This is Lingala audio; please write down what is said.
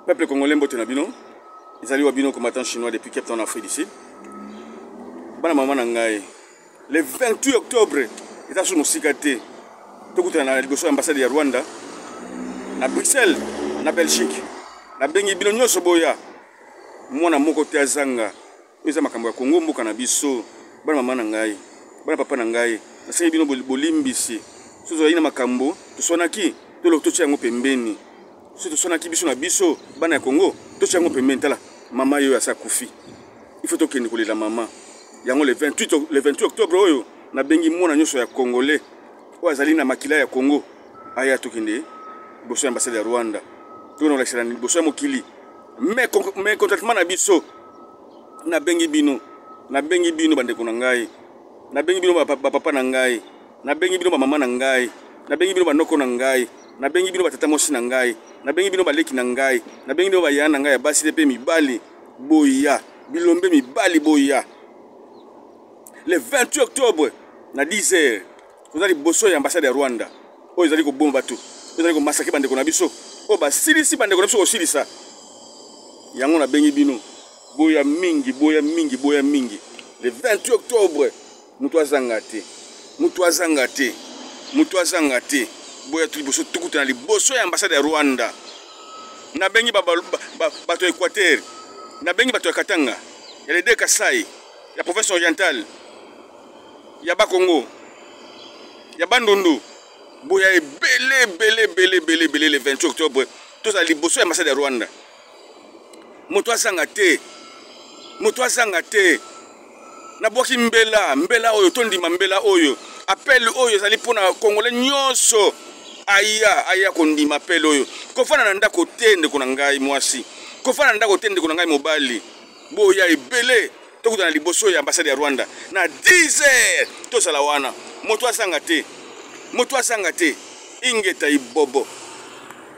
peuple congolais mbote na bino ezali wa bino combattant chinois depuis Cape Town en Afrique du Sud. Bana mama na ngai le 28 octobre eza sous mosikate tokutana na liboso ya ambassade ya Rwanda na Bruxelles na Belgique na bengi bino nyonso boya mwana moko te azanga eza makambo ya Kongo mboka na biso. Bana mama na ngai bana papa na ngai nasengi bino bolimbisi sozo ina makambo tosonaki tolo totia yango pembeni sozo tosonaki biso na biso bana ya Kongo totia yango pembeni tala mama yo asa kufi il faut tokende kolela mama yango le 28 octobre oyo na bengi mwana nyonso ya Congolais oyo azali na makila ya Congo aya tokende boso ya ambassade ya Rwanda tono la excellent boso ya mokili mais concrètement na biso na bengi bino bandeko na ngai na bengi bino papa na ngai na bengi bino mama na ngai na bengi bino banoko na ngai na bengi bino batata mosi na ngai na bengi bino baleki na ngai na bengi bino bayana na ngai ya basi pe mibali boya bilombe mibali boya le 28 octobre na 10h tozali boso ya ambassade ya Rwanda oyo ezali ko bomba bato ezali ko massacrer bandeko na biso o ba silisi bandeko na biso ko silisa yango na bengi bino boya mingi le 28 octobre mutu azanga te boya tu boso tukuta na liboso ya ambassade ya Rwanda na bengi bato ya Équateur na bengi bato ya Katanga ya les deux Kasai ya province orientale ya Bakongo ya Bandundu boya ebele le 28 octobre toza liboso ya ambassade ya Rwanda. Moto azanga te na boki mbela oyo tondima mbela oyo appel oyo ezali pona Congolais nyonso aya kondima appel oyo kofana na ndako tende kuna ngai mwasi kofana na ndako tende kuna ngai mobali boya ebele tokutana liboso ya ambassade ya Rwanda na 10h tosala wana moto azanga te ingeta ibobo